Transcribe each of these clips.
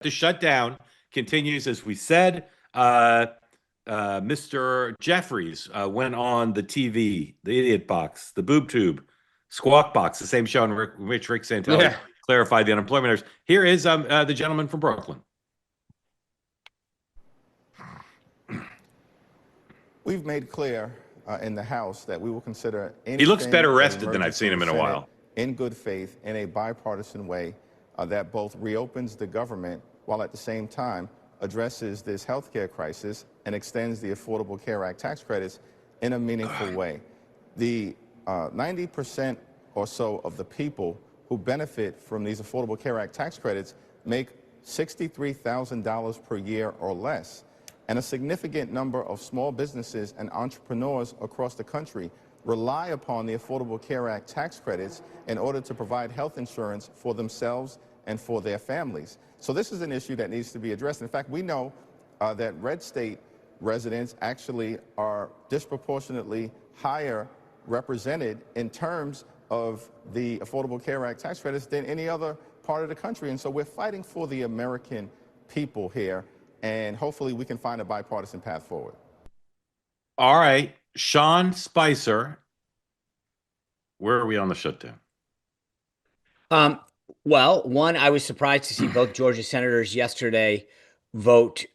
The shutdown continues, as we said. Mr. Jeffries went on the TV, the Idiot Box, the Boob Tube, Squawk Box, the same show in which Rick Santelli clarified the unemployment numbers. Here is the gentleman from Brooklyn. We've made clear in the House that we will consider anything. He looks better rested than I've seen him in a while. In good faith, in a bipartisan way that both reopens the government while at the same time addresses this healthcare crisis and extends the Affordable Care Act tax credits in a meaningful way. The 90% or so of the people who benefit from these Affordable Care Act tax credits make $63,000 per year or less. And a significant number of small businesses and entrepreneurs across the country rely upon the Affordable Care Act tax credits in order to provide health insurance for themselves and for their families. So this is an issue that needs to be addressed. In fact, we know that red state residents actually are disproportionately higher represented in terms of the Affordable Care Act tax credits than any other part of the country. And so we're fighting for the American people here, and hopefully we can find a bipartisan path forward. All right, Sean Spicer, where are we on the shutdown? Well, one, I was surprised to see both Georgia senators yesterday vote.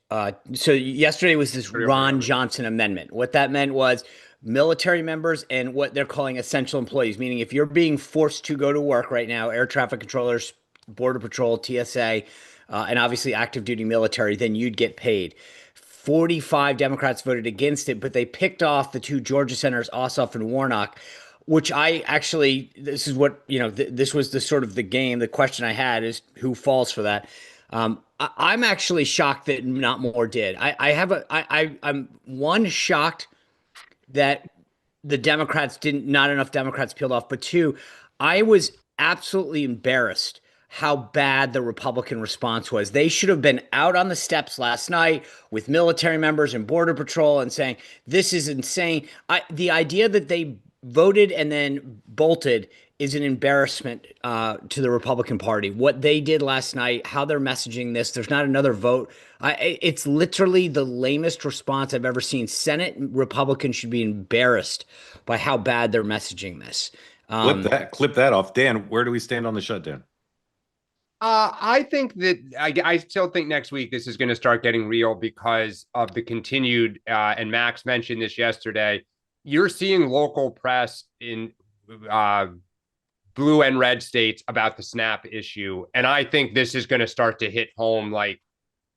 So yesterday was this Ron Johnson amendment. What that meant was military members and what they're calling essential employees, meaning if you're being forced to go to work right now, air traffic controllers, Border Patrol, TSA, and obviously active duty military, then you'd get paid. 45 Democrats voted against it, but they picked off the two Georgia senators, Ossoff and Warnock, which I actually, this is what, this was the sort of the game. The question I had is who falls for that? I'm actually shocked that not more did. I'm one, shocked that the Democrats not enough Democrats peeled off, but two, I was absolutely embarrassed how bad the Republican response was. They should have been out on the steps last night with military members and Border Patrol and saying, this is insane. The idea that they voted and then bolted is an embarrassment to the Republican Party. What they did last night, how they're messaging this, there's not another vote. It's literally the lamest response I've ever seen. Senate Republicans should be embarrassed by how bad they're messaging this. Clip that off. Dan, where do we stand on the shutdown? I think that I still think next week this is going to start getting real because of the continued, and Max mentioned this yesterday, you're seeing local press in blue and red states about the SNAP issue. And I think this is going to start to hit home. Like,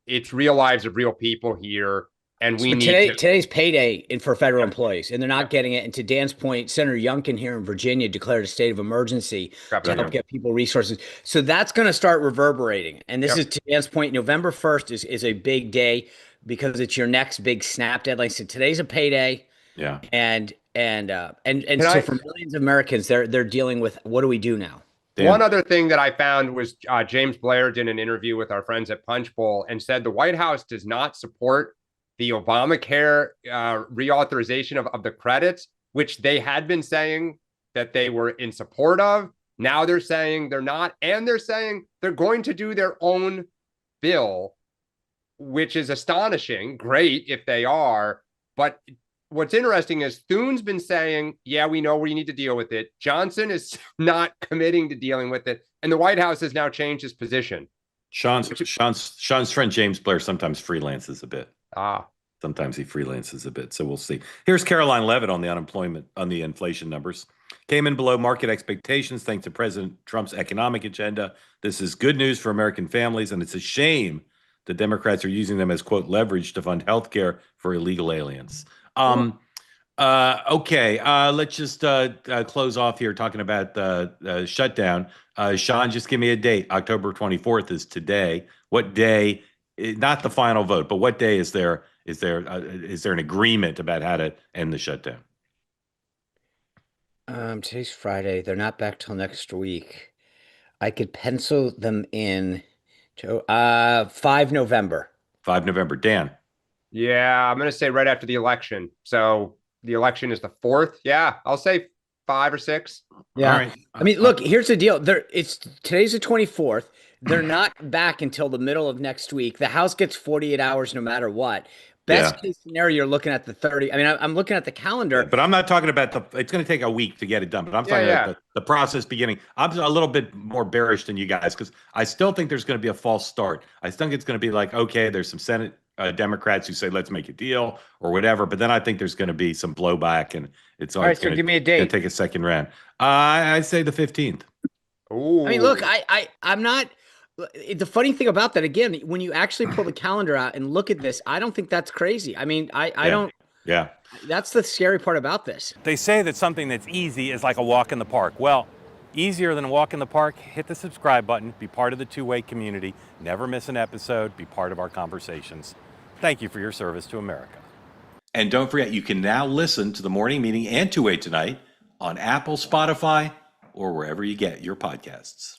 it's real lives of real people here. And we today's payday for federal employees, and they're not getting it. And to Dan's point, Senator Youngkin here in Virginia declared a state of emergency to help get people resources. So that's going to start reverberating. And this is, to Dan's point, November 1st is a big day because it's your next big SNAP deadline. So today's a payday. Yeah. And so for millions of Americans, they're dealing with, what do we do now? Dan. One other thing that I found was James Blair did an interview with our friends at Punchbowl and said the White House does not support the Obamacare reauthorization of the credits, which they had been saying that they were in support of. Now they're saying they're not, and they're saying they're going to do their own bill, which is astonishing. Great if they are. But what's interesting is Thune's been saying, yeah, we know we need to deal with it. Johnson is not committing to dealing with it. And the White House has now changed his position. Sean's friend James Blair sometimes freelances a bit. Sometimes he freelances a bit, so we'll see. Here's Caroline Leavitt on the inflation numbers. Came in below market expectations thanks to President Trump's economic agenda. This is good news for American families, and it's a shame the Democrats are using them as, quote, leverage to fund health care for illegal aliens. Okay, let's just close off here talking about the shutdown. Sean, just give me a date. October 24th is today. What day? Not the final vote, but what day is there? Is there an agreement about how to end the shutdown? Today's Friday. They're not back till next week. I could pencil them in to 5 November. 5 November. Dan. Yeah, I'm going to say right after the election. So the election is the 4th. Yeah, I'll say 5 or 6. Yeah. All right. I mean, look, here's the deal. Today's the 24th. They're not back until the middle of next week. The House gets 48 hours no matter what. Best case scenario, you're looking at the 30. I mean, I'm looking at the calendar. But I'm not talking about it's going to take a week to get it done. But I'm talking about the process beginning. I'm a little bit more bearish than you guys because I still think there's going to be a false start. I think it's going to be like, okay, there's some Senate Democrats who say, let's make a deal or whatever. But then I think there's going to be some blowback and it's all right. So give me a date. Take a second round. I say the 15th. Ooh. I mean, look, I'm not. The funny thing about that, again, when you actually pull the calendar out and look at this, I don't think that's crazy. I mean, I don't. Yeah. That's the scary part about this. They say that something that's easy is like a walk in the park. Well, easier than a walk in the park, hit the subscribe button, be part of the two-way community, never miss an episode, be part of our conversations. Thank you for your service to America. And don't forget, you can now listen to the morning meeting and Two-Way Tonight on Apple, Spotify, or wherever you get your podcasts.